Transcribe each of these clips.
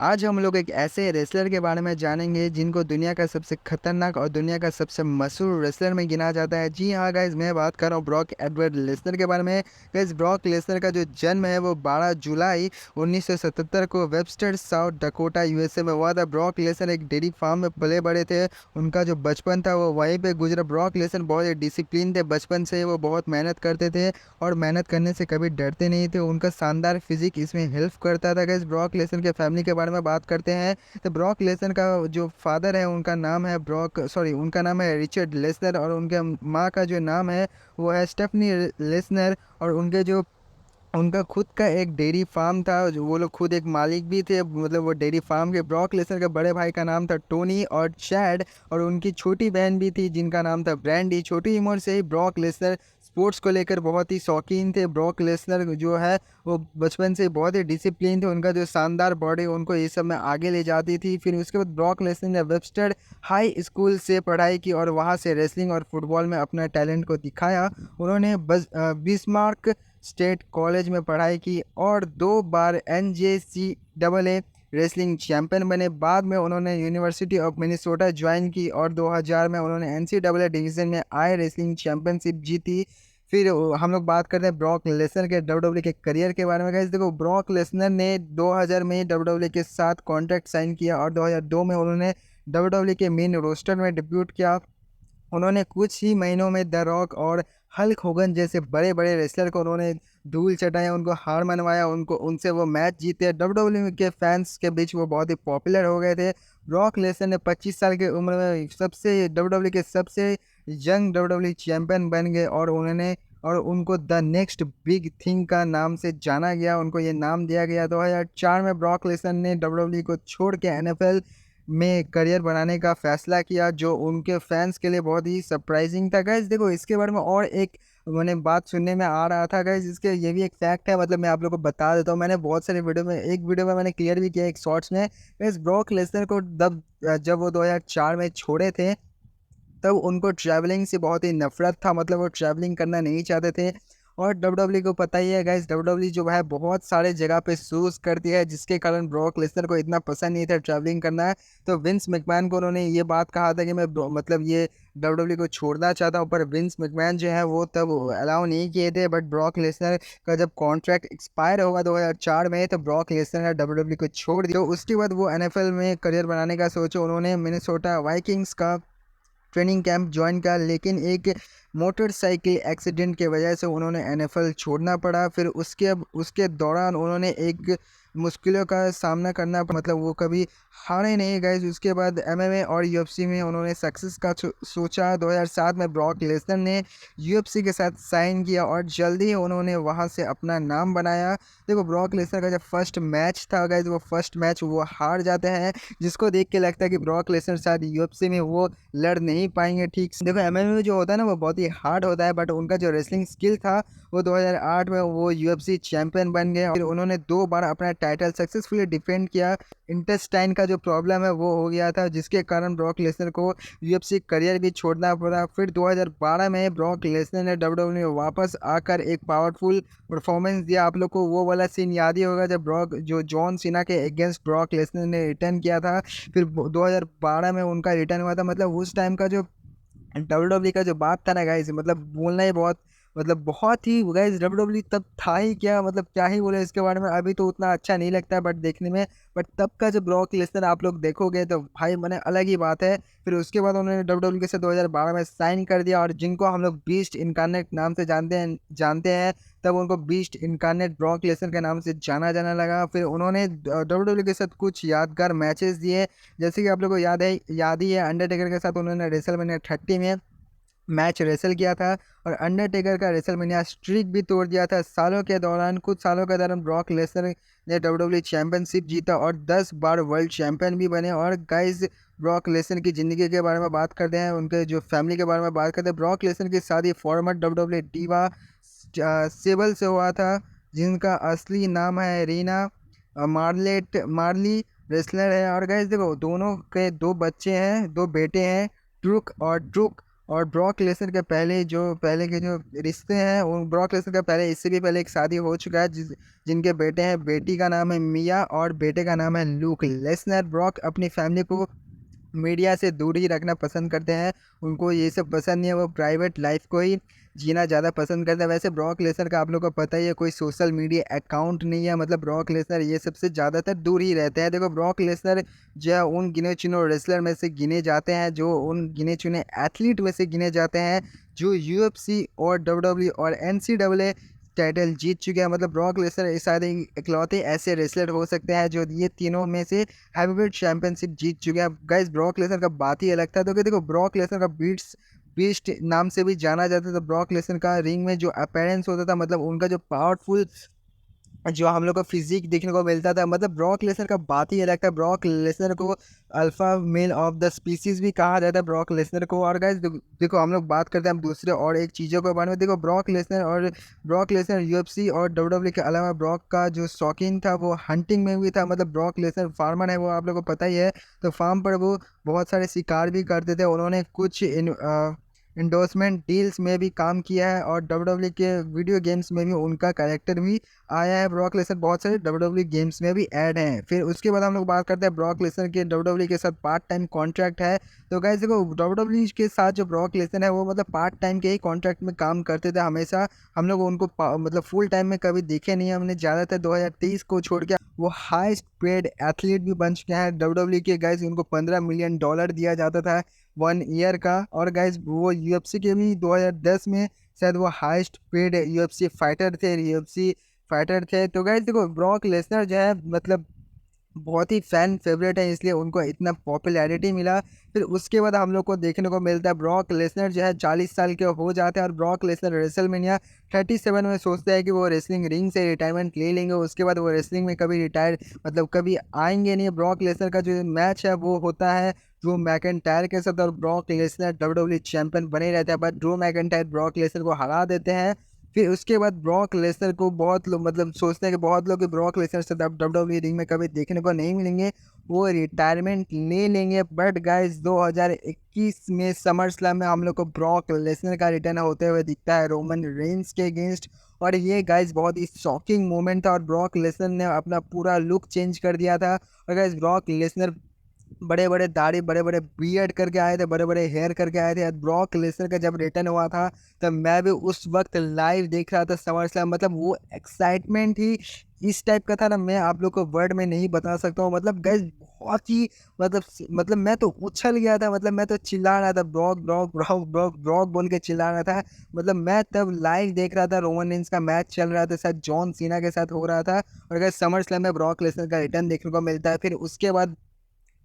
आज हम लोग एक ऐसे रेसलर के बारे में जानेंगे जिनको दुनिया का सबसे खतरनाक और दुनिया का सबसे मशहूर रेसलर में गिना जाता है। जी हाँ गाइज, मैं बात कर रहा हूँ ब्रॉक एडवर्ड लेसनर के बारे में। गाइज, ब्रॉक लेसनर का जो जन्म है वो 12 जुलाई 1977 को वेबस्टर, साउथ डकोटा, यूएसए में हुआ था। ब्रॉक लेसनर एक डेयरी फार्म में पले बड़े थे। उनका जो बचपन था वो वहीं पे गुजरा। ब्रॉक लेसनर बहुत ही डिसिप्लिन थे। बचपन से वो बहुत मेहनत करते थे और मेहनत करने से कभी डरते नहीं थे। उनका शानदार फिजिक इसमें हेल्प करता था। गाइस, ब्रॉक लेसनर के फैमिली के बारे में बात करते हैं तो ब्रॉक लेसनर का जो फादर है उनका नाम है रिचर्ड लेसनर, और उनके माँ का जो नाम है वो है स्टेफनी लेसनर। और उनका खुद का एक डेयरी फार्म था। जो वो लोग खुद एक मालिक भी थे, मतलब वो डेयरी फार्म के। ब्रॉक लेसनर के बड़े भाई का नाम था टोनी और चैड, और उनकी छोटी बहन भी थी जिनका नाम था ब्रैंडी। छोटी उम्र से ही ब्रॉक लेसनर स्पोर्ट्स को लेकर बहुत ही शौकीन थे। ब्रॉक लेसनर जो है वो बचपन से बहुत ही डिसिप्लिन थे। उनका जो शानदार बॉडी उनको ये सब में आगे ले जाती थी। फिर उसके बाद ब्रॉक लेसनर ने वेबस्टर हाई स्कूल से पढ़ाई की और वहाँ से रेसलिंग और फुटबॉल में अपना टैलेंट को दिखाया। उन्होंने बिस्मार्क स्टेट कॉलेज में पढ़ाई की और 2 बार NJCAA रेसलिंग चैंपियन बने। बाद में उन्होंने यूनिवर्सिटी ऑफ मिनेसोटा ज्वाइन की और 2000 में उन्होंने NCAA डिवीज़न में आई रेसलिंग चैंपियनशिप जीती। फिर हम लोग बात करते हैं ब्रॉक लेसनर के WWE के करियर के बारे में। गाइस देखो, ब्रॉक लेसनर ने 2000 में WWE के साथ कॉन्ट्रैक्ट साइन किया और 2002 में उन्होंने WWE के मेन रोस्टर में डिब्यूट किया। उन्होंने कुछ ही महीनों में द रॉक और हल्क होगन जैसे बड़े बड़े रेसलर को उन्होंने धूल चटाया, उनको हार मनवाया, उनको उनसे वो मैच जीते। WWE के फैंस के बीच वो बहुत ही पॉपुलर हो गए थे। ब्रॉक लेसनर ने 25 साल की उम्र में सबसे WWE के सबसे यंग WWE चैंपियन बन गए, और उनको द नेक्स्ट बिग थिंग का नाम से जाना गया। उनको ये नाम दिया गया। 2004 में ब्रॉक लेसनर ने WWE को छोड़ के NFL में करियर बनाने का फैसला किया, जो उनके फैंस के लिए बहुत ही सरप्राइजिंग था। गाइज देखो, इसके बारे में और एक मैंने बात सुनने में आ रहा था। गाइज इसके ये भी एक फैक्ट है, मतलब मैं आप लोगों को बता देता हूँ। मैंने बहुत सारे वीडियो में मैंने क्लियर भी किया एक शॉर्ट्स में। गाइज, ब्रॉक लेसनर को जब वो 2004 में छोड़े थे तब उनको ट्रैवलिंग से बहुत ही नफरत था, मतलब वो ट्रैवलिंग करना नहीं चाहते थे। और WWE को पता ही है गाइस, WWE जो है बहुत सारे जगह पे शूज करती है, जिसके कारण ब्रॉक लेसनर को इतना पसंद नहीं था ट्रैवलिंग करना। तो विंस मैकमैन को उन्होंने ये बात कहा था कि मैं मतलब ये WWE को छोड़ना चाहता हूँ, पर विंस मैकमैन जो है वो तब अलाउ नहीं किए थे। बट ब्रॉक लेसनर का जब कॉन्ट्रैक्ट एक्सपायर होगा 2004 में, तो ब्रॉक लेसनर ने WWE को छोड़ दिया। तो उसके बाद वो NFL में करियर बनाने का सोचा। उन्होंने मिनेसोटा वाइकिंग्स का ट्रेनिंग कैंप ज्वाइन किया, लेकिन एक मोटरसाइकिल एक्सीडेंट की वजह से उन्होंने NFL छोड़ना पड़ा। फिर उसके दौरान उन्होंने एक मुश्किलों का सामना करना मतलब वो कभी हारे नहीं। गए। उसके बाद MMA और UFC में उन्होंने सक्सेस का सोचा। 2007 में ब्रॉक लेसनर ने UFC के साथ साइन किया और जल्दी ही उन्होंने वहां से अपना नाम बनाया। देखो, ब्रॉक लेसनर का जब फर्स्ट मैच था गाइस, वो फर्स्ट मैच वो हार जाते हैं, जिसको देख के लगता है कि ब्रॉक लेसनर शायद UFC में वो लड़ नहीं पाएंगे ठीक से। देखो, MMA में जो होता है ना वो बहुत ही हार्ड होता है, बट उनका जो रेसलिंग स्किल था वो 2008 में वो UFC चैंपियन बन गए। फिर उन्होंने 2 बार अपना टाइटल सक्सेसफुली डिफेंड किया। इंटेस्टाइन का जो प्रॉब्लम है वो हो गया था, जिसके कारण ब्रॉक लेसनर को UFC करियर भी छोड़ना पड़ा। फिर 2012 में ब्रॉक लेसनर ने WWE में वापस आकर एक पावरफुल परफॉर्मेंस दिया। आप लोग को वो वाला सीन याद ही होगा जब जो जॉन सीना के अगेंस्ट ब्रॉक लेसनर ने रिटर्न किया था। फिर 2012 में उनका रिटर्न हुआ था। मतलब उस टाइम का जो WWE का जो बात था ना गाइस, मतलब बोलना ही बहुत, मतलब बहुत ही गाइस, WWE तब था ही क्या, मतलब क्या ही बोले इसके बारे में। अभी तो उतना अच्छा नहीं लगता है बट देखने में, बट तब का जो ब्रॉक लेसनर आप लोग देखोगे तो भाई मैंने अलग ही बात है। फिर उसके बाद उन्होंने WWE के साथ 2012 में साइन कर दिया, और जिनको हम लोग बीस्ट इनकारनेट नाम से जानते हैं, तब उनको बीस्ट इनकारनेट ब्रॉक लेसनर के नाम से जाना लगा। फिर उन्होंने WWE के साथ कुछ यादगार मैचेस दिए, जैसे कि आप लोगों को याद ही है अंडरटेकर के साथ उन्होंने रेसलमेनिया 30 में मैच रेसल किया था, और अंडरटेकर का रेसलमेनिया स्ट्रीक भी तोड़ दिया था। कुछ सालों के दौरान ब्रॉक लेसनर ने WWE चैंपियनशिप जीता और 10 बार वर्ल्ड चैंपियन भी बने। और गाइस, ब्रॉक लेसनर की ज़िंदगी के बारे में बात करते हैं, उनके जो फैमिली के बारे में बात करते हैं। ब्रॉक लेसनर की शादी फॉर्मर WWE डीवा सेबल से हुआ था, जिनका असली नाम है रीना मार्ली रेसलर है। और गाइस देखो, दोनों के 2 बच्चे हैं, 2 बेटे हैं, ट्रुक और ब्रॉक लेसनर के पहले के जो रिश्ते हैं, उन ब्रॉक लेसनर का पहले इससे भी पहले एक शादी हो चुका है जिनके बेटे हैं। बेटी का नाम है मिया और बेटे का नाम है लूक लेसनर। ब्रॉक अपनी फैमिली को मीडिया से दूर ही रखना पसंद करते हैं, उनको ये सब पसंद नहीं है, वो प्राइवेट लाइफ को ही जीना ज़्यादा पसंद करते हैं। वैसे ब्रॉक लेसनर का आप लोग को पता ही है, कोई सोशल मीडिया अकाउंट नहीं है, मतलब ब्रॉक लेसनर ये सबसे ज़्यादातर दूर ही रहते हैं। देखो ब्रॉक लेसनर जो है उन गिने चुने रेसलर में से गिने जाते हैं, जो उन गिने चुने एथलीट में से गिने जाते हैं जो यूएफसी और डब्ल्यूडब्ल्यूई और एनसीडब्ल्यू टाइटल जीत चुके हैं। मतलब ब्रॉक लेसनर शायद इकलौते ऐसे रेसलर हो सकते हैं जो ये तीनों में से हैवीवेट चैंपियनशिप जीत चुके हैं। गाइस ब्रॉक लेसनर का बात ही अलग था। तो देखो ब्रॉक लेसनर का बीस्ट नाम से भी जाना जाता था। ब्रॉक लेसनर का रिंग में जो अपीयरेंस होता था, मतलब उनका जो पावरफुल जो हम लोग को फिजिक देखने को मिलता था, मतलब ब्रॉक लेसनर का बात ही अलग था। ब्रॉक लेसनर को alpha male of the species भी कहा जाता है ब्रॉक लेसनर को। और गाइस देखो हम लोग बात करते हैं हम दूसरे और एक चीज़ों के बारे में। देखो ब्रॉक लेसनर यूएफसी और डब्ल्यूडब्ल्यूई के अलावा ब्रॉक का जो शौकीन था वो हंटिंग में भी था। मतलब ब्रॉक लेसनर फार्मर है, वो आप लोग को पता ही है। तो फार्म पर वो बहुत सारे शिकार भी करते थे। उन्होंने कुछ इंडोर्समेंट डील्स में भी काम किया है और डब्ल्यूडब्ल्यूई के वीडियो गेम्स में भी उनका कैरेक्टर भी आया है। ब्रॉक लेसनर बहुत सारे डब्ल्यूडब्ल्यूई गेम्स में भी ऐड हैं। फिर उसके बाद हम लोग बात करते हैं ब्रॉक लेसनर के डब्ल्यूडब्ल्यूई के साथ पार्ट टाइम कॉन्ट्रैक्ट है। तो गाइस देखो डब्ल्यूडब्ल्यूई के साथ जो ब्रॉक लेसनर है वो मतलब पार्ट टाइम के ही कॉन्ट्रैक्ट में काम करते थे हमेशा। हम लोग उनको मतलब फुल टाइम में कभी देखे नहीं, हमने ज़्यादातर 2023 को छोड़ के वो हाईएस्ट पेड एथलीट भी बन चुके हैं डब्ल्यूडब्ल्यूई के। गाइस उनको $15 मिलियन दिया जाता था 1 ईयर का। और गाइस वो यूएफसी के भी 2010 में शायद वो हाईएस्ट पेड यूएफसी फाइटर थे। तो गाइस देखो ब्रॉक लेसनर जो है मतलब बहुत ही फैन फेवरेट है, इसलिए उनको इतना पॉपुलैरिटी मिला। फिर उसके बाद हम लोग को देखने को मिलता है ब्रॉक लेसनर जो है 40 साल के हो जाते हैं और ब्रॉक लेसनर रेसलमेनिया 37 में सोचते हैं कि वो रेसलिंग रिंग से रिटायरमेंट ले लेंगे। उसके बाद वो रेसलिंग में कभी रिटायर मतलब कभी आएंगे नहीं। ब्रॉक लेसनर का जो मैच है वो होता है ड्रू मैकिंटायर के साथ और ब्रॉक लेसनर डब्ल्यूडब्ल्यूई चैंपियन बने रहते हैं, but Drew McIntyre Brock Lesnar को हरा देते हैं। फिर उसके बाद ब्रॉक लेसनर को बहुत लोग मतलब सोचते हैं कि बहुत लोग ब्रॉक लेसनर से डब्ल्यूडब्ल्यूई रिंग में कभी देखने को नहीं मिलेंगे, वो रिटायरमेंट ले लेंगे। बट गाइस 2021 में समर स्लैम में हम लोग को ब्रॉक लेसनर का रिटर्न होते हुए दिखता है रोमन रेंस के अगेंस्ट। और ये गाइस बहुत ही शॉकिंग मोमेंट था और ब्रॉक लेसनर ने अपना पूरा लुक चेंज कर दिया था। और गाइस ब्रॉक लेसनर बड़े बड़े दाढ़ी बड़े बड़े बियर्ड करके आए थे, बड़े बड़े हेयर करके आए थे। ब्रॉक लेसनर का जब रिटर्न हुआ था तब मैं भी उस वक्त लाइव देख रहा था समर स्लैम। मतलब वो एक्साइटमेंट ही इस टाइप का था ना, मैं आप लोग को वर्ड में नहीं बता सकता हूँ। मतलब गैस बहुत ही मतलब मैं तो उछल गया था, मतलब मैं तो चिल्ला रहा था Brock Brock Brock Brock Brock बोल के चिल्ला रहा था। मतलब मैं तब लाइव देख रहा था, रोमन रेंस का मैच चल रहा था, शायद जॉन सीना के साथ हो रहा था। और अगर समर स्लैम में ब्रॉक लेसनर का रिटर्न देखने को मिलता है, फिर उसके बाद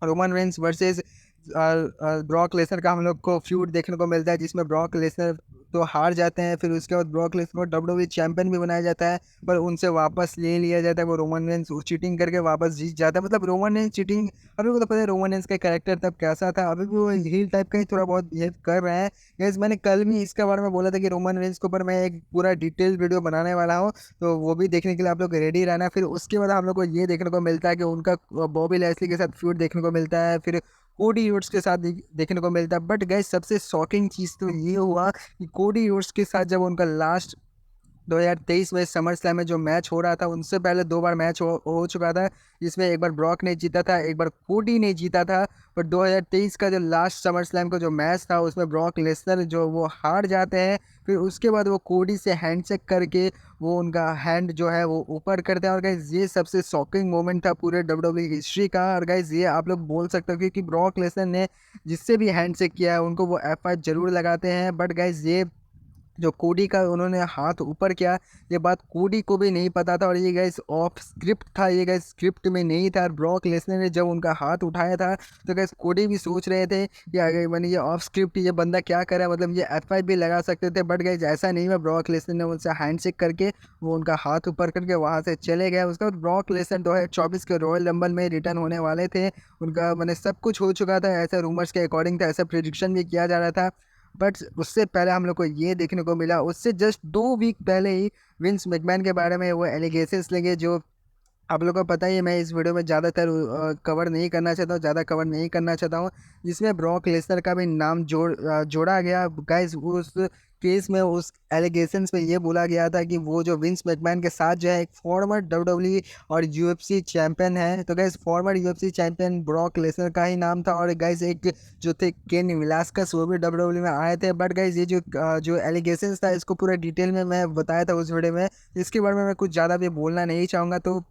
Roman Reigns versus Brock Lesnar का हम लोग को फ्यूड देखने को मिलता है जिसमें ब्रॉक लेसनर तो हार जाते हैं। फिर उसके बाद ब्रॉक लेसनर को डब्ल्यूडब्ल्यूई चैंपियन भी बनाया जाता है, पर उनसे वापस ले लिया जाता है। वो रोमन रेंस चीटिंग करके वापस जीत जाता है। मतलब रोमन रेंस चीटिंग, अभी को तो पता है रोमन रेंस का कैरेक्टर तब कैसा था, अभी भी वो हील टाइप का ही थोड़ा बहुत बिहेव कर रहे हैं। गैस मैंने कल भी इसके बारे में बोला था कि रोमन रेंस के ऊपर मैं एक पूरा डिटेल वीडियो बनाने वाला हूँ, तो वो भी देखने के लिए आप लोग रेडी रहना। फिर उसके बाद हम लोग को ये देखने को मिलता है कि उनका बॉबी लैस्ली के साथ फ्यूड देखने को मिलता है, फिर कोडी रोड्स के साथ देखने को मिलता है। बट गैस सबसे शॉकिंग चीज़ तो ये हुआ कि कोडी रोड्स के साथ जब उनका लास्ट 2023 में समर स्लैम में जो मैच हो रहा था, उनसे पहले 2 बार मैच हो चुका था, जिसमें एक बार ब्रॉक ने जीता था, एक बार कोडी ने जीता था। पर 2023 का जो लास्ट समर स्लैम का जो मैच था उसमें ब्रॉक लेसनर जो वो हार जाते हैं। फिर उसके बाद वो कोडी से हैंडशेक करके वो उनका हैंड जो है वो ऊपर करते हैं। और गाइज ये सबसे शॉकिंग मोमेंट था पूरे डब्ल्यूडब्ल्यूई हिस्ट्री का। और गाइज ये आप लोग बोल सकते हो क्योंकि ब्रॉक लेसनर ने जिससे भी हैंडशेक किया है उनको वो F5 जरूर लगाते हैं। बट गाइज ये जो कोडी का उन्होंने हाथ ऊपर किया, ये बात कोडी को भी नहीं पता था और ये गाइस ऑफ स्क्रिप्ट था, ये गाइस स्क्रिप्ट में नहीं था। और ब्रॉक लेसनर ने जब उनका हाथ उठाया था तो गाइस कोडी भी सोच रहे थे कि अगर मैंने ये ऑफ स्क्रिप्ट ये बंदा क्या करे, मतलब ये F5 भी लगा सकते थे। बट गाइस ऐसा नहीं हुआ, ब्रॉक लेसनर ने उनसे हैंडशेक करके वो उनका हाथ ऊपर करके वहाँ से चले गए। उसके बाद ब्रॉक लेसनर 2024 के रॉयल रंबल में रिटर्न होने वाले थे, उनका मैंने सब कुछ हो चुका था, ऐसा रूमर्स के अकॉर्डिंग था, ऐसा प्रिडिक्शन भी किया जा रहा था। बट उससे पहले हम लोग को ये देखने को मिला, उससे जस्ट 2 वीक पहले ही विंस मैकमैन के बारे में वो एलिगेशंस लगे जो आप लोगों को पता ही है, मैं इस वीडियो में ज़्यादातर कवर नहीं करना चाहता हूँ, ज़्यादा कवर नहीं करना चाहता हूँ, जिसमें ब्रॉक लेसनर का भी नाम जोड़ा गया। गाइस उस केस में, उस एलिगेशंस में ये बोला गया था कि वो जो विंस मैकमैन के साथ जो है एक फॉर्मर डब्ल्यूडब्ल्यूई और यूएफसी चैंपियन है। तो guys farmer UFC champion Brock Lesnar का ही नाम था। और गाइस एक जो थे केन वेलास्कस, वो भी डब्ल्यूडब्ल्यूई में आए थे। बट गाइस ये जो एलिगेशंस था, इसको पूरा डिटेल में मैं बताया था उस वीडियो में। इसके बारे में मैं कुछ ज़्यादा भी बोलना नहीं चाहूँगा। तो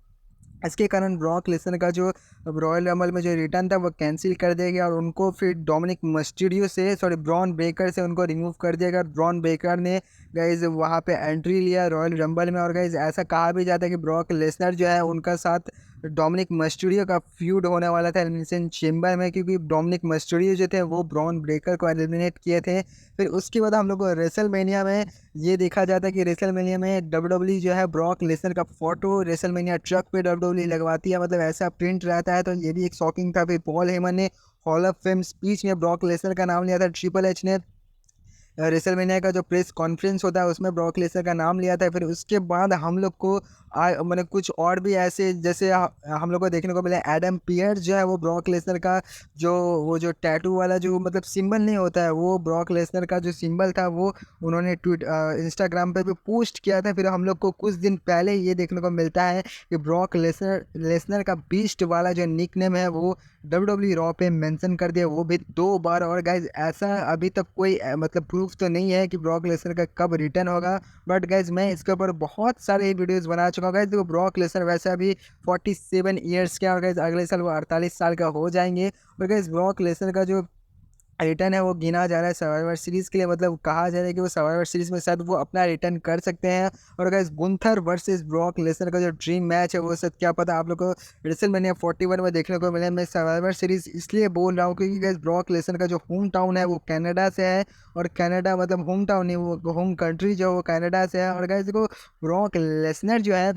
इसके कारण ब्रॉक लेसनर का जो रॉयल रंबल में जो रिटर्न था वो कैंसिल कर दिया गया, और उनको फिर डोमिनिक मस्टीरियो से, सॉरी, ब्रॉन ब्रेकर से उनको रिमूव कर दिया गया। ब्रॉन ब्रेकर ने गाइज वहाँ पे एंट्री लिया रॉयल रंबल में। और गाइज ऐसा कहा भी जाता है कि ब्रॉक लेसनर जो है उनका साथ डोमिनिक मस्टीरियो का फ्यूड होने वाला था एलिमिनेशन चेम्बर में, क्योंकि डोमिनिक मस्टीरियो जो थे वो ब्रॉन ब्रेकर को एलिमिनेट किए थे। फिर उसके बाद हम लोग को रेसलमेनिया में ये देखा जाता है कि रेसलमेनिया में डब्ल्यूडब्ल्यूई जो है ब्रॉक लेसनर का फोटो रेसलमेनिया ट्रक पे डब्ल्यूडब्ल्यूई लगवाती है, मतलब ऐसा प्रिंट रहता है। तो ये भी एक शॉकिंग था। फिर पॉल हेमन ने हॉल ऑफ फेम स्पीच में ब्रॉक लेसनर का नाम लिया था। ट्रिपल एच ने रेसलमेनिया का जो प्रेस कॉन्फ्रेंस होता है उसमें ब्रॉक लेसनर का नाम लिया था। फिर उसके बाद हम लोग को मतलब कुछ और भी ऐसे, जैसे हम लोग को देखने को मिला एडम पियर्स जो है वो ब्रॉक लेसनर का जो वो जो टैटू वाला जो मतलब सिंबल नहीं होता है, वो ब्रॉक लेसनर का जो सिंबल था वो उन्होंने इंस्टाग्राम पे भी पोस्ट किया था। फिर हम लोग को कुछ दिन पहले ये देखने को मिलता है कि ब्रॉक लेसनर का बीस्ट वाला जो निक नेम है वो डब्ल्यूडब्ल्यूई रॉ पे मेंशन कर दिया, वो भी 2 बार। और गाइज ऐसा अभी तक कोई मतलब प्रूफ तो नहीं है कि ब्रॉक लेसनर का कब रिटर्न होगा। बट गाइज मैं इसके ऊपर बहुत सारे वीडियोस बना चुका हूँ। गाइज देखो, ब्रॉक लेसनर वैसे अभी 47 ईयर्स के, और गाइज अगले साल वो 48 साल का हो जाएंगे। और गाइज ब्रॉक लेसनर का जो रिटर्न है वो गिना जा रहा है सर्वाइवर सीरीज़ के लिए, मतलब कहा जा रहा है कि वो सर्वाइवर सीरीज़ में शायद वो अपना रिटर्न कर सकते हैं। और guys Gunther versus Brock Lesnar का जो ड्रीम मैच है वो शायद, क्या पता, आप लोग को रेसलमेनिया 41 में देखने को मिले। मैं सर्वाइवर सीरीज़ इसलिए बोल रहा हूँ क्योंकि गाइस ब्रॉक लेसनर का जो होम टाउन है वो कनाडा से है। और कनाडा मतलब होम टाउन नहीं, वो होम कंट्री जो वो कनाडा से है। और गाइस देखो, ब्रॉक लेसनर जो है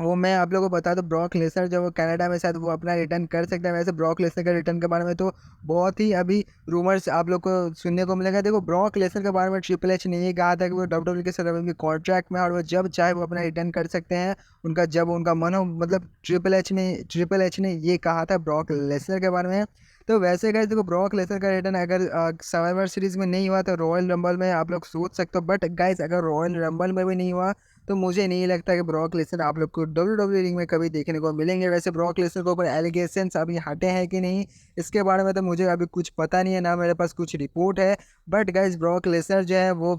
वो, मैं आप लोगों को बता दूं, ब्रॉक लेसनर जो वो कनाडा में शायद वो अपना रिटर्न कर सकता है। वैसे ब्रॉक लेसनर के रिटर्न के बारे में तो बहुत ही अभी रूमर्स आप लोग को सुनने को मिलेगा। देखो, ब्रॉक लेसनर के बारे में ट्रिपल एच ने ये कहा था कि वो डब्ल्यूडब्ल्यूई के साथ अभी कॉन्ट्रैक्ट में है, और वो जब चाहे वो अपना रिटर्न कर सकते हैं, उनका जब उनका मन हो। मतलब ट्रिपल एच ने ये कहा था ब्रॉक लेसनर के बारे में। तो वैसे गाइस देखो, ब्रॉक लेसनर का रिटर्न अगर सर्वाइवर सीरीज में नहीं हुआ तो रॉयल रंबल में आप लोग सोच सकते हो। बट गाइस अगर रॉयल रंबल में भी नहीं हुआ तो मुझे नहीं लगता कि ब्रॉक लेसनर आप लोग को डब्ल्यूडब्ल्यूई रिंग में कभी देखने को मिलेंगे। वैसे ब्रॉक लेसनर के ऊपर एलिगेशंस अभी हटे हैं कि नहीं, इसके बारे में तो मुझे अभी कुछ पता नहीं है, ना मेरे पास कुछ रिपोर्ट है। बट गाइस ब्रॉक लेसनर जो है वो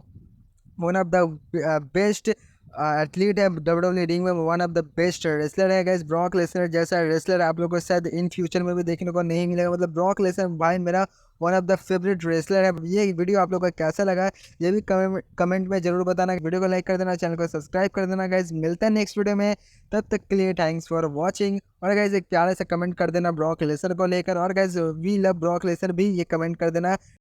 one of the best athlete है डब्ल्यूडब्ल्यूई रिंग में, one of the best wrestler है। गाइस ब्रॉक लेसनर जैसा रेसलर आप लोगों को शायद इन फ्यूचर में भी देखने को नहीं मिलेगा। मतलब ब्रॉक लेसनर भाई मेरा one of the favourite wrestler है। ये वीडियो आप लोगों को कैसा लगा ये भी कमेंट में जरूर बताना। वीडियो को लाइक कर देना, चैनल को सब्सक्राइब कर देना। गाइस मिलता है नेक्स्ट वीडियो में, तब तक के लिए थैंक्स फॉर वॉचिंग। और गाइस एक प्यारे से कमेंट कर देना ब्रॉक लेसनर को लेकर। और guys we love Brock Lesnar भी ये कमेंट कर देना।